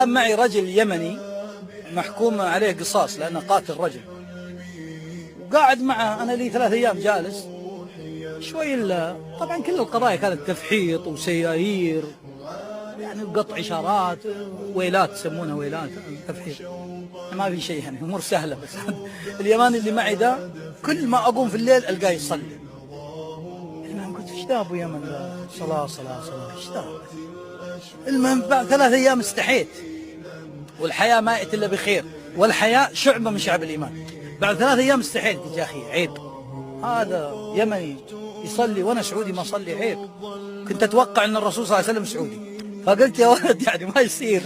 معي رجل يمني محكوم عليه قصاص لأنه قاتل رجل، وقاعد معه أنا لي 3 أيام جالس شوي. طبعا كل القضايا كانت تفحيط وسيايير، يعني قطع إشارات، ويلات يسمونها ويلات، تفحيط. ما في شيء، يعني أمور سهلة. بس اليماني اللي معي ده كل ما أقوم في الليل ألقاه يصلي. المهم قلت ايش ذا أبو يمن، صلاة صلاة صلاة، ايش ذا؟ المهم بعد 3 أيام استحيت، والحياة ما يأتي إلا بخير، والحياة شعبة من شعب الإيمان. بعد 3 أيام استحيت، قلت يا أخي عيب، هذا يمني يصلي وأنا سعودي ما أصلي، عيب. كنت أتوقع أن الرسول صلى الله عليه وسلم سعودي، فقلت يا ولد يعني ما يصير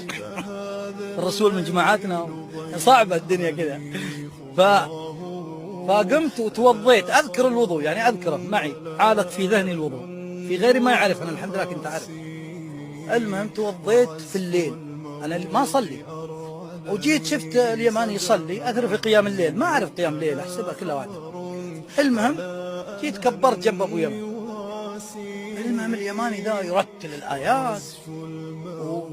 الرسول من جماعاتنا، صعبة الدنيا كذا. فقمت وتوضيت، أذكر الوضوء، يعني أذكره معي، عالق في ذهني الوضوء، في غيري ما يعرف، أنا الحمد لله كنت أعرف. المهم توضيت في الليل، أنا ما أصلي، وجيت شفت اليماني يصلي، أثر في قيام الليل، ما أعرف قيام الليل، أحسبها كلها واحدة. المهم جيت كبرت جنب أبو يمن. المهم اليماني ذا يرتل الآيات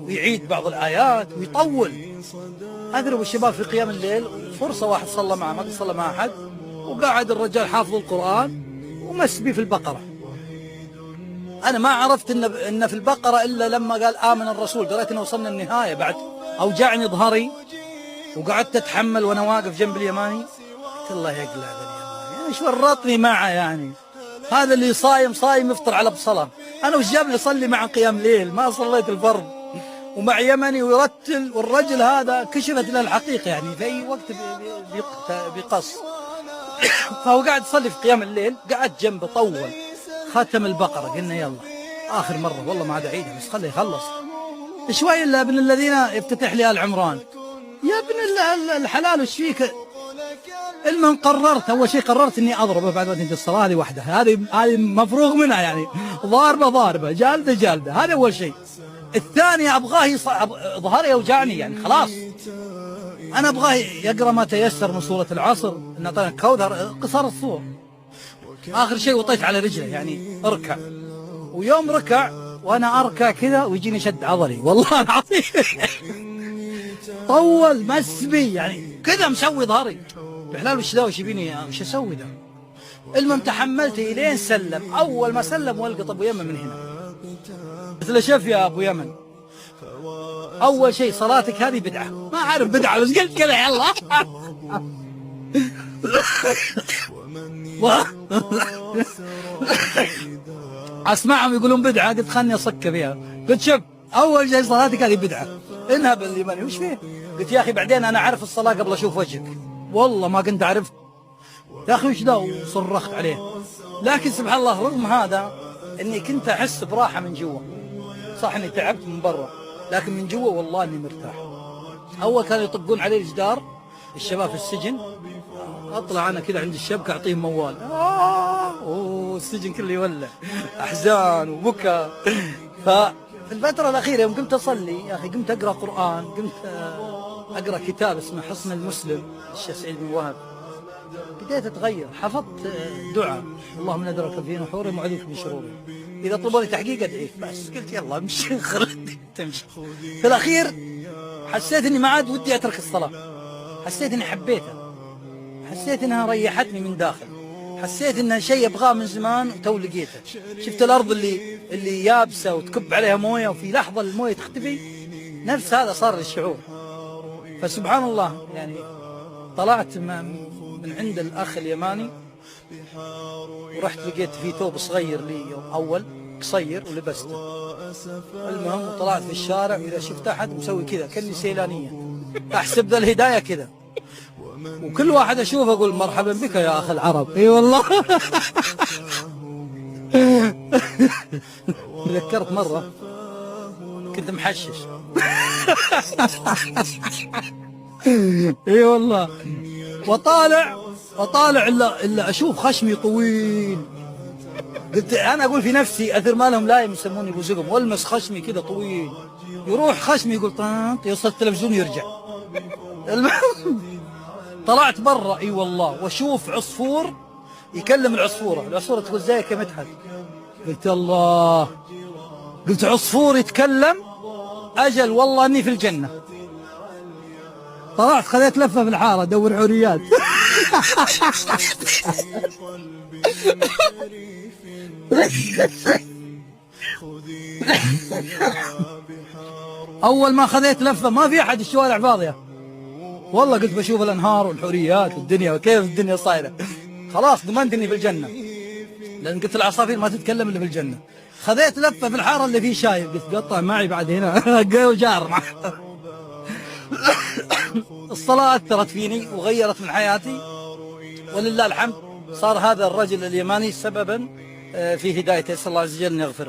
ويعيد بعض الآيات ويطول. أضرب الشباب في قيام الليل، فرصة واحد صلى معه، ما صلى مع أحد، وقاعد الرجال حافظ القرآن ومس بي في البقرة. أنا ما عرفت إن في البقرة إلا لما قال آمن الرسول، دريت إنه وصلنا النهاية. بعد أوجعني ظهري وقعدت أتحمل وأنا واقف جنب اليماني. قلت الله يقلع اليماني، ايش ورطني معه يعني؟ هذا اللي صايم يفطر على بصلة، أنا وش جابني أصلي مع قيام ليل؟ ما صليت الفرض ومع يمني ويرتل، والرجل هذا كشفت له الحقيقة، يعني في أي وقت بيقص. فهو قاعد يصلي في قيام الليل، قعد جنبه طول، ختم البقرة. قلنا يلا آخر مرة، والله ما عاد أعيدها، بس خليه يخلص شوي. إلا ابن الذين يفتتح لي آل عمران، يا ابن الحلال وش فيك؟ المهم قررت، أول شيء قررت إني أضربه بعد ما تنتهي الصلاة، هذه واحدة، هذه مفروغ منها، يعني ضاربة جالدة، هذا أول شيء. الثانية أبغاه ظهري يوجعني، يعني خلاص أنا أبغاه يقرأ ما تيسر من سورة العصر، إن أعطانا الكوثر، قصار الصور. آخر شيء وطيت على رجله، يعني اركع. ويوم ركع وأنا أركع كذا ويجيني شد عضلي، والله العظيم طول مس بي، يعني كذا مسوي ظهري. بحلال وش ذا، وش يبيني، وش اسوي ذا؟ المهم تحملته الين سلم. اول ما سلم والقط ابو يمن من هنا، قلت له شوف يا ابو يمن، اول شيء صلاتك هذه بدعه، ما اعرف بدعه بس قلت كذا يلا. اسمعهم يقولون بدعه، قلت خلني اصك فيها. قلت شوف اول شيء صلاتك هذه بدعه، انهب اليمني. وش فيه؟ قلت يا اخي بعدين انا اعرف الصلاه قبل اشوف وجهك، والله ما كنت عرفت يا اخي وش ذا، وصرخت عليه. لكن سبحان الله رغم هذا اني كنت احس براحه من جوا، صح اني تعبت من برا، لكن من جوا والله اني مرتاح. اول كانوا يطقون علي الجدار الشباب في السجن، اطلع انا كذا عند الشبكه اعطيهم موال، السجن كله يولع احزان وبكى. ففي الفتره الاخيره يوم قمت اصلي يا اخي، قمت اقرا قران، قمت اقرا كتاب اسمه حصن المسلم الشيخ سعيد بن وهب، بديت اتغير. حفظت دعاء، اللهم ندرك في نحورهم وعذوك من شرورهم، اذا طلبوا لي تحقيق ادعيك. بس قلت يلا امشي، خليني تمشي. في الاخير حسيت اني ما عاد ودي اترك الصلاه، حسيت اني حبيتها، حسيت انها ريحتني من داخل، حسيت انها شيء ابغاه من زمان وتو لقيته. شفت الارض اللي يابسه وتكب عليها مويه وفي لحظه المويه تختفي، نفس هذا صار لي الشعور. فسبحان الله، يعني طلعت من عند الأخ اليماني ورحت لقيت في ثوب صغير لي أول قصير ولبسته. المهم طلعت في الشارع، وإذا شفت أحد مسوي كذا كأني سيلانية، أحسب ذا الهداية كذا، وكل واحد أشوفه أقول مرحبا بك يا أخ العرب. إي والله. تذكرت مرة كنت محشش. اي والله، وطالع الا اشوف خشمي طويل. قلت انا اقول في نفسي اثر ما لهم لايم يسموني ابو زقم، والمس خشمي كذا طويل، يروح خشمي يقول طنط، يوصل التلفزيون يرجع. طلعت برا اي والله، واشوف عصفور يكلم العصفوره تقول زيك يا مدحت. قلت الله، قلت عصفور يتكلم أجل والله أني في الجنة. طلعت خذيت لفة في الحارة أدور حوريات. أول ما خذيت لفة ما في أحد، الشوارع فاضية والله. قلت بشوف الأنهار والحوريات والدنيا وكيف الدنيا صايرة. خلاص ضمنت إني في الجنة، لأن قلت العصافير ما تتكلم إلا في الجنة. خذيت لفة في الحارة اللي فيه شايب، قلت قطع معي بعد هنا. جار. الصلاة أثرت فيني وغيرت من حياتي، ولله الحمد صار هذا الرجل اليماني سببا في هدايته. أسأل الله عز وجل أن يغفر له.